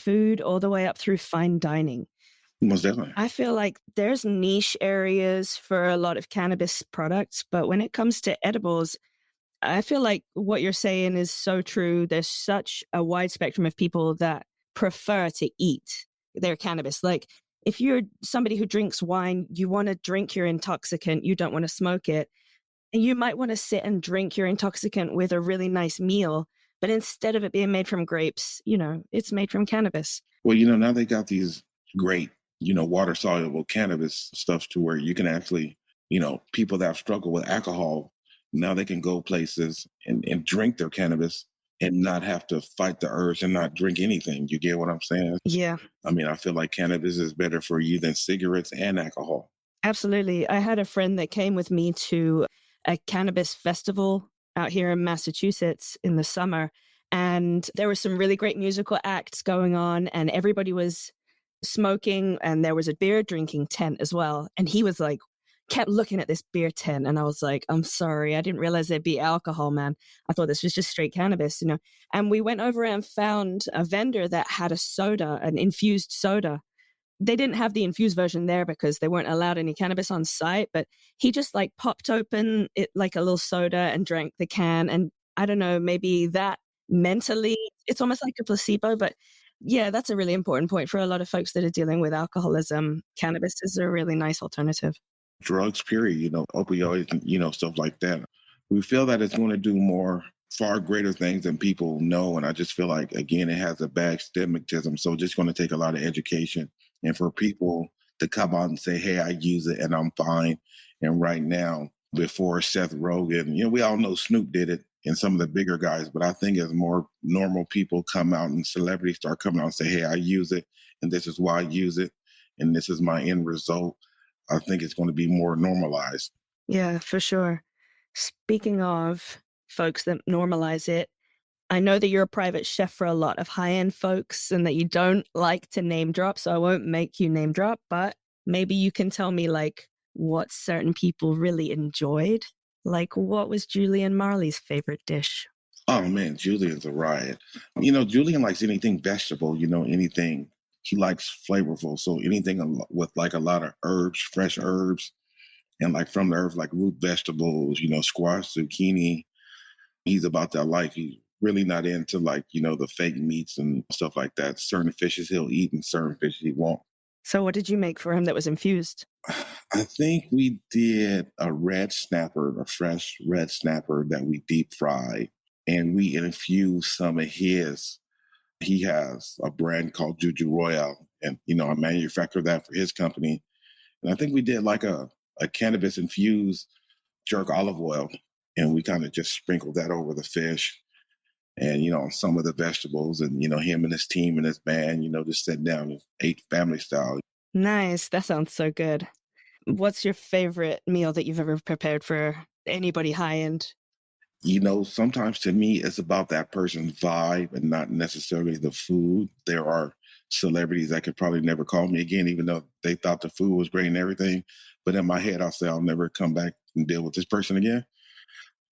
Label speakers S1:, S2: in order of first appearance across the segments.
S1: food all the way up through fine dining.
S2: Most definitely.
S1: I feel like there's niche areas for a lot of cannabis products, but when it comes to edibles, I feel like what you're saying is so true. There's such a wide spectrum of people that prefer to eat their cannabis. Like, if you're somebody who drinks wine, you want to drink your intoxicant, you don't want to smoke it. And you might want to sit and drink your intoxicant with a really nice meal, but instead of it being made from grapes, it's made from cannabis.
S2: Well, now they got these great, water soluble cannabis stuff to where you can actually, people that struggle with alcohol, now they can go places and drink their cannabis and not have to fight the urge and not drink anything. You get what I'm saying?
S1: Yeah,
S2: I mean, I feel like cannabis is better for you than cigarettes and alcohol.
S1: absolutely. I had a friend that came with me to a cannabis festival out here in Massachusetts in the summer. And there were some really great musical acts going on, and everybody was smoking, and there was a beer drinking tent as well. And he was like, kept looking at this beer tent, and I was like, I'm sorry, I didn't realize there'd be alcohol, man. I thought this was just straight cannabis, And we went over and found a vendor that had a soda, an infused soda. They didn't have the infused version there because they weren't allowed any cannabis on site, but he just like popped open it like a little soda and drank the can. And I don't know, maybe that mentally, it's almost like a placebo, but yeah, that's a really important point for a lot of folks that are dealing with alcoholism. Cannabis is a really nice alternative.
S2: Drugs, period, opioids, stuff like that. We feel that it's going to do far greater things than people know. And I just feel like, again, it has a bad stigmatism. So it's just going to take a lot of education and for people to come out and say, hey, I use it and I'm fine. And right now, before Seth Rogen, we all know Snoop did it and some of the bigger guys, but I think as more normal people come out and celebrities start coming out and say, hey, I use it and this is why I use it and this is my end result, I think it's going to be more normalized.
S1: Yeah, for sure. Speaking of folks that normalize it, I know that you're a private chef for a lot of high-end folks and that you don't like to name drop, so I won't make you name drop, but maybe you can tell me like what certain people really enjoyed. Like, what was Julian Marley's favorite dish?
S2: Oh man, Julian's a riot. Julian likes anything vegetable, anything. He likes flavorful. So anything with like a lot of herbs, fresh herbs, and like from the earth, like root vegetables, squash, zucchini. He's about that life. He's really not into like, the fake meats and stuff like that. Certain fishes he'll eat and certain fishes he won't.
S1: So what did you make for him that was infused?
S2: I think we did a fresh red snapper that we deep fried, and we infused some of his. He has a brand called Juju Royale, and I manufacture that for his company. And I think we did like a cannabis-infused jerk olive oil, and we kind of just sprinkled that over the fish and, some of the vegetables and, him and his team and his band, just sat down and ate family style.
S1: Nice. That sounds so good. What's your favorite meal that you've ever prepared for anybody high end?
S2: Sometimes to me, it's about that person's vibe and not necessarily the food. There are celebrities that could probably never call me again, even though they thought the food was great and everything. But in my head, I'll say I'll never come back and deal with this person again.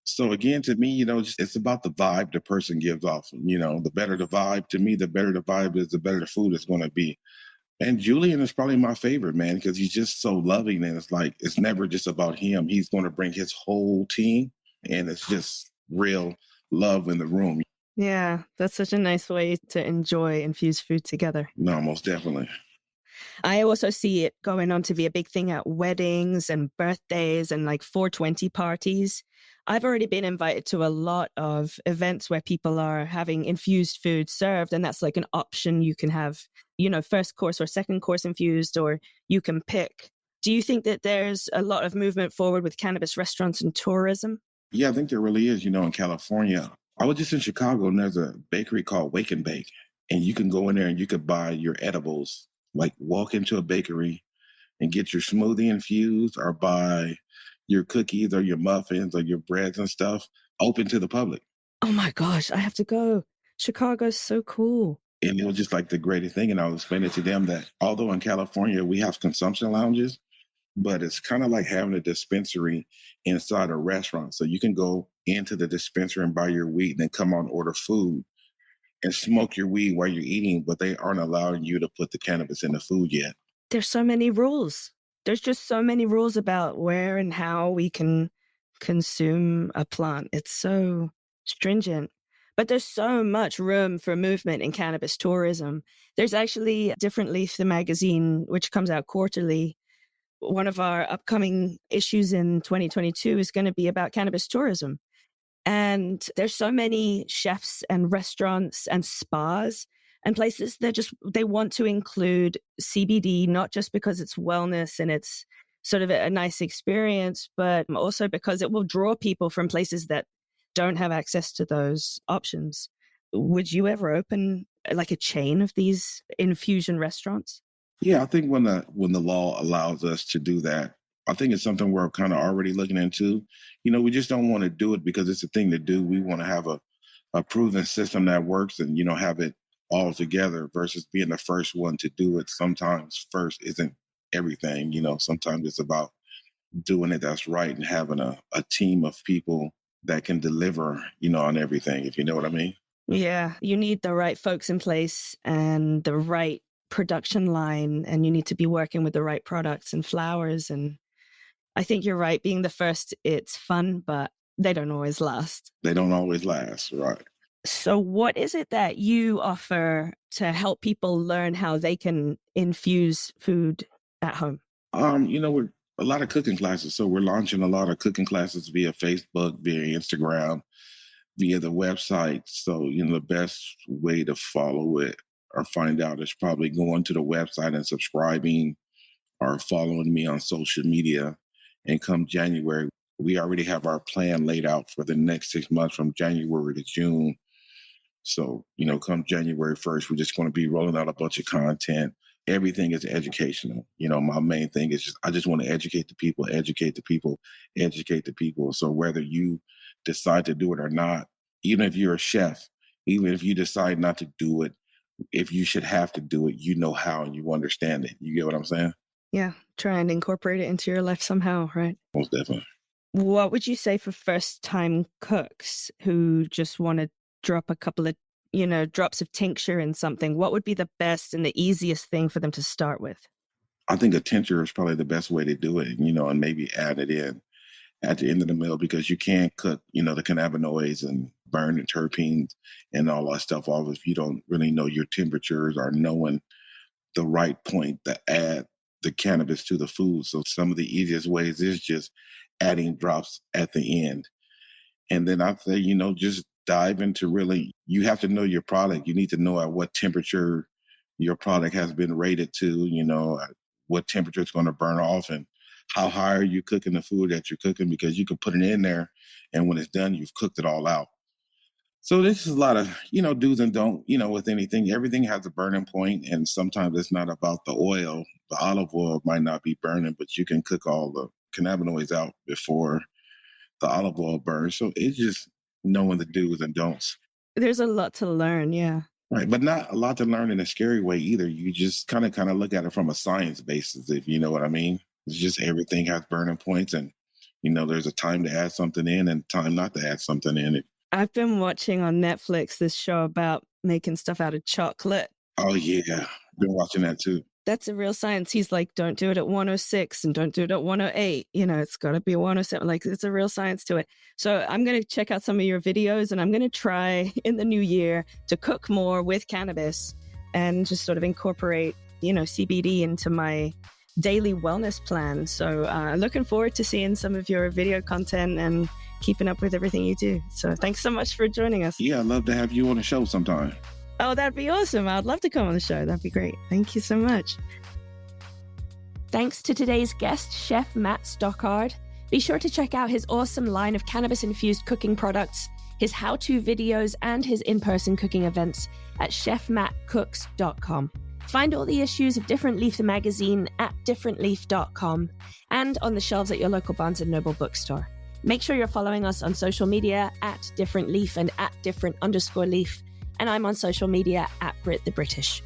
S2: So again, to me, it's about the vibe the person gives off. The better the vibe, to me, the better the vibe is, the better the food is going to be. And Julian is probably my favorite, man, because he's just so loving. And it's like, it's never just about him. He's going to bring his whole team. And it's just real love in the room.
S1: Yeah, that's such a nice way to enjoy infused food together.
S2: No, most definitely.
S1: I also see it going on to be a big thing at weddings and birthdays and like 420 parties. I've already been invited to a lot of events where people are having infused food served, and that's like an option you can have, first course or second course infused, or you can pick. Do you think that there's a lot of movement forward with cannabis restaurants and tourism?
S2: Yeah, I think there really is, in California. I was just in Chicago and there's a bakery called Wake and Bake. And you can go in there and you could buy your edibles, like walk into a bakery and get your smoothie infused or buy your cookies or your muffins or your breads and stuff open to the public.
S1: Oh my gosh, I have to go. Chicago's so cool.
S2: And it was just like the greatest thing. And I was explaining to them that although in California we have consumption lounges, but it's kind of like having a dispensary inside a restaurant. So you can go into the dispensary and buy your weed and then come out and order food. and smoke your weed while you're eating, but they aren't allowing you to put the cannabis in the food yet.
S1: There's so many rules. There's just so many rules about where and how we can consume a plant. It's so stringent. But there's so much room for movement in cannabis tourism. There's actually Different Leaf, the magazine, which comes out quarterly. One of our upcoming issues in 2022 is going to be about cannabis tourism. And there's so many chefs and restaurants and spas and places that they want to include CBD, not just because it's wellness and it's sort of a nice experience, but also because it will draw people from places that don't have access to those options. Would you ever open like a chain of these infusion restaurants?
S2: Yeah, I think when the law allows us to do that, I think it's something we're kind of already looking into. We just don't want to do it because it's a thing to do. We want to have a proven system that works and, have it all together versus being the first one to do it. Sometimes first isn't everything. Sometimes it's about doing it that's right and having a team of people that can deliver, on everything, if you know what I mean.
S1: Yeah, you need the right folks in place and the right production line, and you need to be working with the right products and flowers. And I think you're right. Being the first, it's fun, but they don't always last.
S2: They don't always last, right?
S1: So what is it that you offer to help people learn how they can infuse food at home?
S2: We're a lot of cooking classes. So we're launching a lot of cooking classes via Facebook, via Instagram, via the website. So, the best way to follow it or find out is probably going to the website and subscribing or following me on social media. And come January, we already have our plan laid out for the next 6 months from January to June. So, come January 1st, we're just going to be rolling out a bunch of content. Everything is educational. My main thing is I just want to educate the people, educate the people, educate the people. So whether you decide to do it or not, even if you're a chef, even if you decide not to do it, if you should have to do it, you know how and you understand it. You get what I'm saying?
S1: Yeah, try and incorporate it into your life somehow, right?
S2: Most definitely.
S1: What would you say for first-time cooks who just want to drop a couple of, drops of tincture in something? What would be the best and the easiest thing for them to start with?
S2: I think a tincture is probably the best way to do it, and maybe add it in at the end of the meal because you can't cook, the cannabinoids and burn the terpenes and all that stuff off if you don't really know your temperatures or knowing the right point to add the cannabis to the food. So some of the easiest ways is just adding drops at the end. And then I say, just dive into really, you have to know your product. You need to know at what temperature your product has been rated to, what temperature it's going to burn off and how high are you cooking the food that you're cooking, because you can put it in there and when it's done, you've cooked it all out. So this is a lot of, do's and don't, with anything. Everything has a burning point, and sometimes it's not about the oil. The olive oil might not be burning, but you can cook all the cannabinoids out before the olive oil burns. So it's just knowing the do's and don'ts.
S1: There's a lot to learn, yeah.
S2: Right, but not a lot to learn in a scary way either. You just kind of look at it from a science basis, if you know what I mean. It's just everything has burning points, and, there's a time to add something in and time not to add something in.
S1: I've been watching on Netflix this show about making stuff out of chocolate.
S2: Oh, yeah. Been watching that too.
S1: That's a real science. He's like, don't do it at 106 and don't do it at 108. It's got to be 107. Like, it's a real science to it. So I'm going to check out some of your videos and I'm going to try in the new year to cook more with cannabis and just sort of incorporate, CBD into my daily wellness plan. So looking forward to seeing some of your video content and keeping up with everything you do. So thanks so much for joining us.
S2: Yeah, I'd love to have you on the show sometime.
S1: Oh, that'd be awesome. I'd love to come on the show. That'd be great. Thank you so much. Thanks to today's guest, Chef Matt Stockard. Be sure to check out his awesome line of cannabis-infused cooking products, his how-to videos, and his in-person cooking events at chefmattcooks.com. Find all the issues of Different Leaf the magazine at differentleaf.com and on the shelves at your local Barnes & Noble bookstore. Make sure you're following us on social media at Different Leaf and at different_leaf. And I'm on social media at Brit the British.